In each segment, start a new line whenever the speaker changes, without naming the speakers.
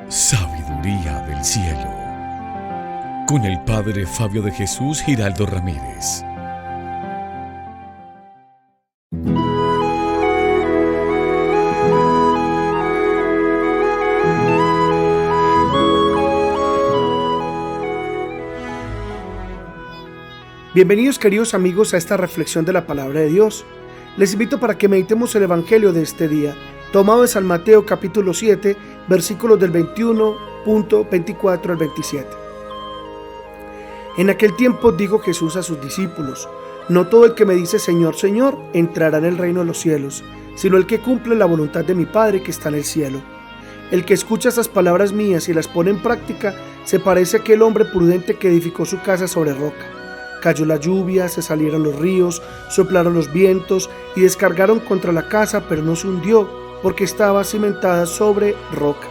Sabiduría del cielo, con el Padre Fabio de Jesús Giraldo Ramírez.
Bienvenidos, queridos amigos, a esta reflexión de la palabra de Dios. Les invito para que meditemos el evangelio de este día, tomado de San Mateo capítulo 7, versículos del 21.24 al 27. En aquel tiempo dijo Jesús a sus discípulos: no todo el que me dice Señor, Señor, entrará en el reino de los cielos, sino el que cumple la voluntad de mi Padre que está en el cielo. El que escucha estas palabras mías y las pone en práctica, se parece a aquel hombre prudente que edificó su casa sobre roca. Cayó la lluvia, se salieron los ríos, soplaron los vientos y descargaron contra la casa, pero no se hundió, porque estaba cimentada sobre roca.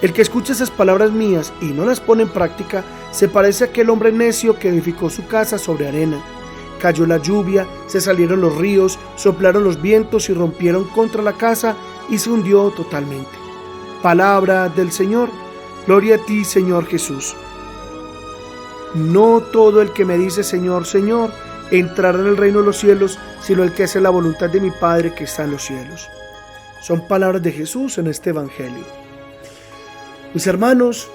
El que escucha esas palabras mías y no las pone en práctica, se parece a aquel hombre necio que edificó su casa sobre arena. Cayó la lluvia, se salieron los ríos, soplaron los vientos y rompieron contra la casa y se hundió totalmente. Palabra del Señor. Gloria a ti, Señor Jesús. No todo el que me dice Señor, Señor, entrará en el reino de los cielos, sino el que hace la voluntad de mi Padre que está en los cielos. Son palabras de Jesús en este evangelio. Mis hermanos,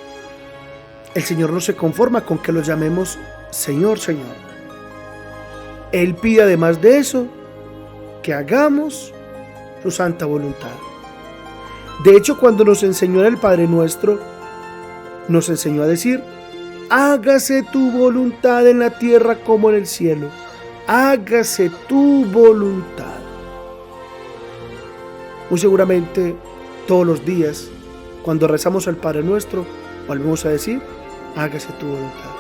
el Señor no se conforma con que lo llamemos Señor, Señor. Él pide además de eso que hagamos su santa voluntad. De hecho, cuando nos enseñó en el Padre Nuestro, nos enseñó a decir: hágase tu voluntad en la tierra como en el cielo. Hágase tu voluntad. Muy seguramente todos los días, cuando rezamos al Padre Nuestro, volvemos a decir: hágase tu voluntad.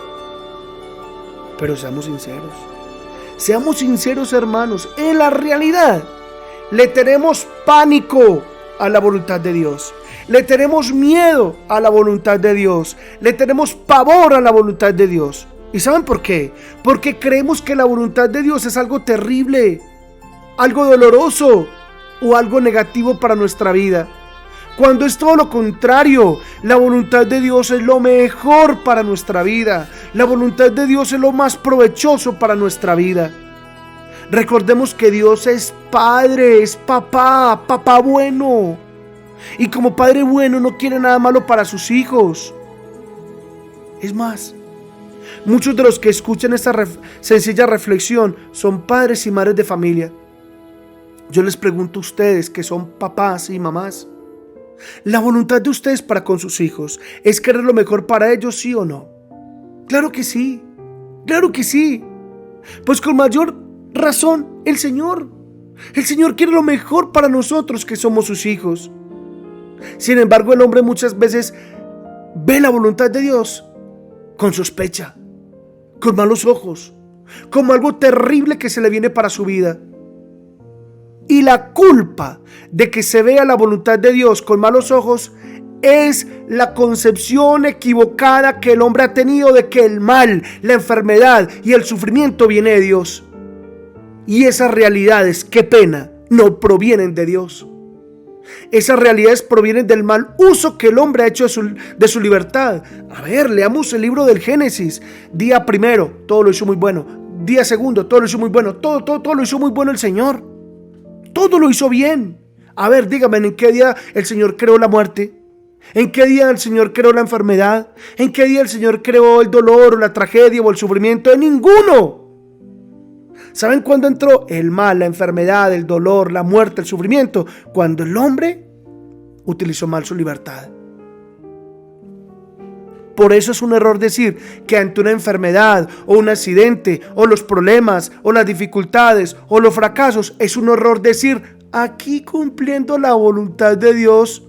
Pero seamos sinceros. Seamos sinceros, hermanos. En la realidad, le tenemos pánico a la voluntad de Dios. Le tenemos miedo a la voluntad de Dios. Le tenemos pavor a la voluntad de Dios. ¿Y saben por qué? Porque creemos que la voluntad de Dios es algo terrible, algo doloroso o algo negativo para nuestra vida. Cuando es todo lo contrario, la voluntad de Dios es lo mejor para nuestra vida. La voluntad de Dios es lo más provechoso para nuestra vida. Recordemos que Dios es Padre, es papá bueno. Y como Padre bueno no quiere nada malo para sus hijos. Es más, muchos de los que escuchan esta sencilla reflexión son padres y madres de familia. Yo les pregunto a ustedes que son papás y mamás: ¿la voluntad de ustedes para con sus hijos es querer lo mejor para ellos, sí o no? Claro que sí, claro que sí. Pues con mayor razón el Señor quiere lo mejor para nosotros que somos sus hijos. Sin embargo, el hombre muchas veces ve la voluntad de Dios con sospecha, con malos ojos, como algo terrible que se le viene para su vida. Y la culpa de que se vea la voluntad de Dios con malos ojos es la concepción equivocada que el hombre ha tenido de que el mal, la enfermedad y el sufrimiento viene de Dios. Y esas realidades, qué pena, no provienen de Dios. Esas realidades provienen del mal uso que el hombre ha hecho de su libertad. A ver, leamos el libro del Génesis. Día primero, todo lo hizo muy bueno. Día segundo, todo lo hizo muy bueno. Todo lo hizo muy bueno el Señor. Todo lo hizo bien. A ver, dígame, ¿en qué día el Señor creó la muerte? ¿En qué día el Señor creó la enfermedad? ¿En qué día el Señor creó el dolor o la tragedia o el sufrimiento? En ninguno. ¿Saben cuándo entró el mal, la enfermedad, el dolor, la muerte, el sufrimiento? Cuando el hombre utilizó mal su libertad. Por eso es un error decir que ante una enfermedad o un accidente o los problemas o las dificultades o los fracasos, es un error decir: aquí cumpliendo la voluntad de Dios.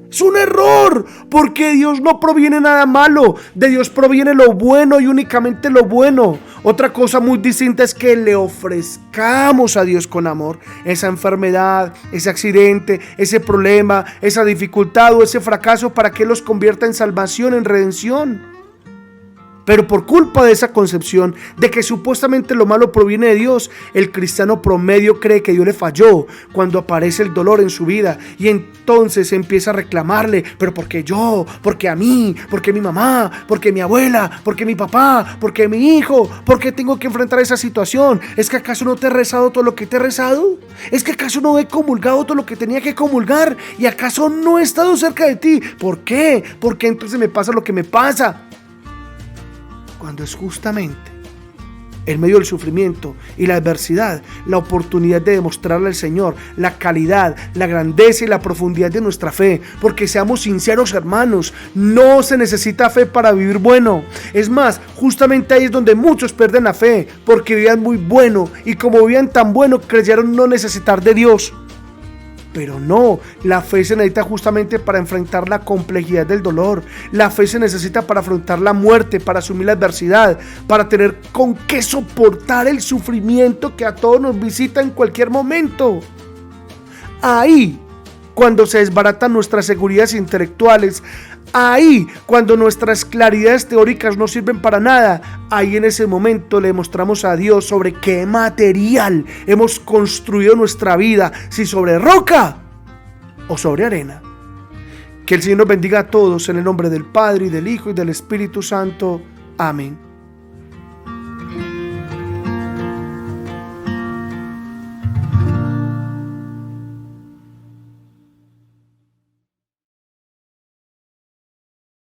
Es un error, porque de Dios no proviene nada malo. De Dios proviene lo bueno y únicamente lo bueno. Otra cosa muy distinta es que le ofrezcamos a Dios con amor esa enfermedad, ese accidente, ese problema, esa dificultad o ese fracaso, para que los convierta en salvación, en redención. Pero por culpa de esa concepción de que supuestamente lo malo proviene de Dios, el cristiano promedio cree que Dios le falló cuando aparece el dolor en su vida, y entonces empieza a reclamarle: pero ¿por qué yo? ¿Por qué a mí? ¿Por qué mi mamá? ¿Por qué mi abuela? ¿Por qué mi papá? ¿Por qué mi hijo? ¿Por qué tengo que enfrentar esa situación? ¿Es que acaso no te he rezado todo lo que te he rezado? ¿Es que acaso no he comulgado todo lo que tenía que comulgar? ¿Y acaso no he estado cerca de ti? ¿Por qué? ¿Por qué entonces me pasa lo que me pasa? Cuando es justamente en medio del sufrimiento y la adversidad la oportunidad de demostrarle al Señor la calidad, la grandeza y la profundidad de nuestra fe. Porque seamos sinceros, hermanos, no se necesita fe para vivir bueno. Es más, justamente ahí es donde muchos pierden la fe, porque vivían muy bueno, y como vivían tan bueno, creyeron no necesitar de Dios. Pero no, la fe se necesita justamente para enfrentar la complejidad del dolor. La fe se necesita para afrontar la muerte, para asumir la adversidad, para tener con qué soportar el sufrimiento que a todos nos visita en cualquier momento. Ahí, cuando se desbaratan nuestras seguridades intelectuales, ahí, cuando nuestras claridades teóricas no sirven para nada, ahí en ese momento le demostramos a Dios sobre qué material hemos construido nuestra vida, si sobre roca o sobre arena. Que el Señor nos bendiga a todos en el nombre del Padre, y del Hijo, y del Espíritu Santo. Amén.